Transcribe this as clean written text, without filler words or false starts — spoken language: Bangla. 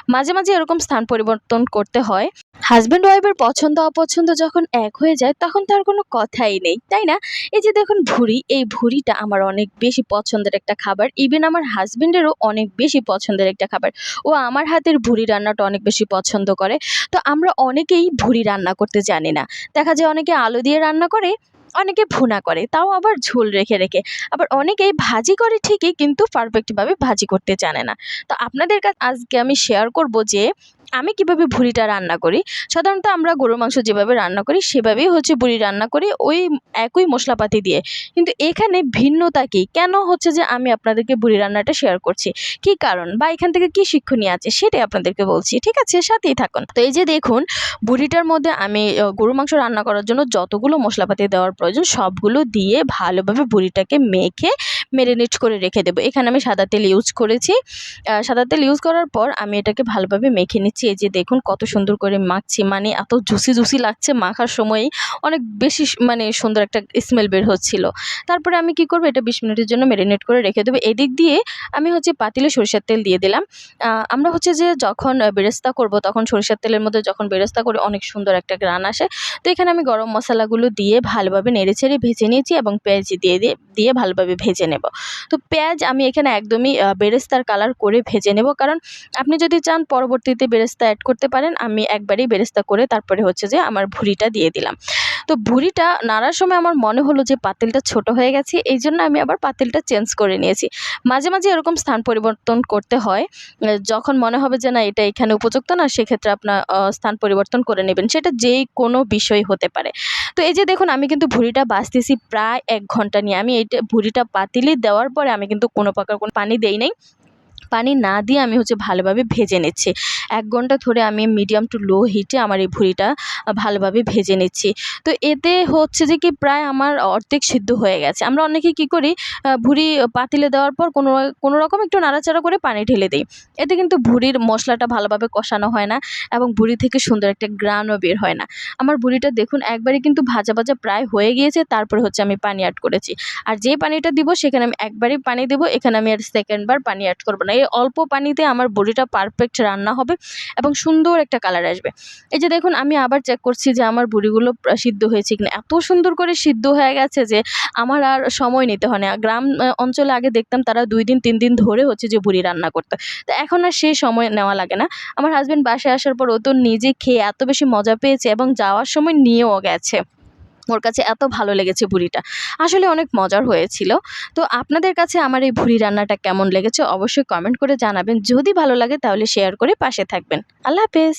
মাঝে মাঝে এরকম স্থান পরিবর্তন করতে হয়। হাজব্যান্ড ওয়াইফের পছন্দ অপছন্দ যখন এক হয়ে যায় তখন তার কোনো কথাই নেই, তাই না? এই যে দেখুন ভুড়ি, এই ভুড়িটা আমার অনেক বেশি পছন্দের একটা খাবার। ইভেন আমার হাজবেন্ডেরও অনেক বেশি পছন্দের একটা খাবার। ও আমার হাতের ভুড়ি রান্নাটা অনেক বেশি পছন্দ করে। তো আমরা অনেকেই ভুড়ি রান্না করতে জানি না। দেখা যায় অনেকে আলু দিয়ে রান্না করে, অনেকে ভুনা করে, তাও আবার ঝোল রেখে রেখে। আবার অনেকেই ভাজি করে ঠিকই, কিন্তু পারফেক্টভাবে ভাজি করতে জানে না। তো আপনাদের কাছে আজকে আমি শেয়ার করব যে আমি কিভাবে ভুড়িটা রান্না করি। সাধারণত আমরা গরুর মাংস যেভাবে রান্না করি সেভাবেই হচ্ছে ভুড়ি রান্না করি, ওই একই মশলাপাতি দিয়ে। কিন্তু এখানে ভিন্নতা কী, কেন হচ্ছে যে আমি আপনাদেরকে ভুড়ি রান্নাটা শেয়ার করছি, কী কারণ বা এখান থেকে কী শিক্ষণীয় আছে সেটাই আপনাদেরকে বলছি। ঠিক আছে, সাথেই থাকুন। তো এই যে দেখুন ভুড়িটার মধ্যে আমি গরুর মাংস রান্না করার জন্য যতগুলো মশলাপাতি দেওয়ার প্রয়োজন সবগুলো দিয়ে ভালোভাবে ভুড়িটাকে মেখে ম্যারিনেট করে রেখে দেবো। এখানে আমি সাদা তেল ইউজ করেছি। সাদা তেল ইউজ করার পর আমি এটাকে ভালোভাবে মেখে নিচ্ছি। এই যে দেখুন কত সুন্দর করে মাখছি, মানে এত জুসি জুসি লাগছে, মাখার সময়ই অনেক বেশি মানে সুন্দর একটা স্মেল বের হচ্ছিল। তারপরে আমি কি করব, এটা 20 মিনিটের জন্য ম্যারিনেট করে রেখে দেবো। এদিক দিয়ে আমি হচ্ছে পাতিলে সরিষার তেল দিয়ে দিলাম। আমরা হচ্ছে যে যখন বেরেস্তা করব তখন সরিষার তেলের মধ্যে যখন বেরেস্তা করে অনেক সুন্দর একটা ঘ্রাণ আসে। তো এখানে আমি গরম মশলাগুলো দিয়ে ভালোভাবে নেড়েচেড়ে ভেজে নিয়েছি এবং পেঁয়াজ দিয়ে ভালোভাবে ভেজে নেব। তো পেঁয়াজ আমি এখানে একদমই বেরেস্তার কালার করে ভেজে নেব, কারণ আপনি যদি চান পরবর্তীতে বেরেস্তা অ্যাড করতে পারেন। আমি একবারেই বেরেস্তা করে তারপরে হচ্ছে যে আমার ভুড়িটা দিয়ে দিলাম। তো ভুড়িটা নাড়ার সময় আমার মনে হলো যে পাতিলটা ছোট হয়ে গেছে, এই জন্য আমি আবার পাতিলটা চেঞ্জ করে নিয়েছি। মাঝে মাঝে এরকম স্থান পরিবর্তন করতে হয়। যখন মনে হবে যে না এটা এখানে উপযুক্ত না, সেক্ষেত্রে আপনার স্থান পরিবর্তন করে নেবেন, সেটা যেই কোনো বিষয় হতে পারে। তো এই যে দেখুন আমি কিন্তু ভুড়িটা ভাজতেছি প্রায় 1 ঘন্টা নিয়ে। আমি এইটা ভুড়িটা পাতিলে দেওয়ার পরে আমি কিন্তু কোনো প্রকার কোনো পানি দেই নাই। পানি না দিয়ে আমি হচ্ছে ভালোভাবে ভেজে নিচ্ছি। 1 ঘন্টা ধরে আমি মিডিয়াম টু লো হিটে আমার এই ভুড়িটা ভালোভাবে ভেজে নিচ্ছি। তো এতে হচ্ছে যে কি প্রায় আমার অর্ধেক সিদ্ধ হয়ে গেছে। আমরা অনেকে কি করি, ভুড়ি পাতিলে দেওয়ার পর কোনো রকম একটু নাড়াচাড়া করে পানি ঢেলে দেই। এতে কিন্তু ভুড়ির মশলাটা ভালোভাবে কষানো হয় না এবং ভুড়ি থেকে সুন্দর একটা ঘ্রাণও বের হয় না। আমার ভুড়িটা দেখুন একবারে কিন্তু ভাজা ভাজা প্রায় হয়ে গিয়েছে, তারপরে হচ্ছে আমি পানি এড করেছি। আর যে পানিটা দিব সেখানে আমি একবারই পানি দেব, এখানে আমি আর সেকেন্ড বার পানি এড করব না। এই অল্প পানিতে আমার বড়িটা পারফেক্ট রান্না হবে এবং সুন্দর একটা কালার আসবে। এই যে দেখুন আমি আবার চেক করছি যে আমার বড়িগুলো সিদ্ধ হয়েছে কিনা। এত সুন্দর করে সিদ্ধ হয়ে গেছে যে আমার আর সময় নিতে হয় না। গ্রাম অঞ্চলে আগে দেখতাম তারা 2 দিন 3 দিন ধরে হচ্ছে যে বড়ি রান্না করতো। তো এখন আর সেই সময় নেওয়া লাগে না। আমার হাজবেন্ড বাসায় আসার পর ও তো নিজে খেয়ে এত বেশি মজা পেয়েছে এবং যাওয়ার সময় নিয়েও গেছে। ওর কাছে এত ভালো লেগেছে ভুড়িটা। আসলে অনেক মজার হয়েছিল। তো আপনাদের কাছে আমার এই ভুড়ি রান্নাটা কেমন লেগেছে অবশ্যই কমেন্ট করে জানাবেন। যদি ভালো লাগে তাহলে শেয়ার করে পাশে থাকবেন। আল্লাহ হাফেজ।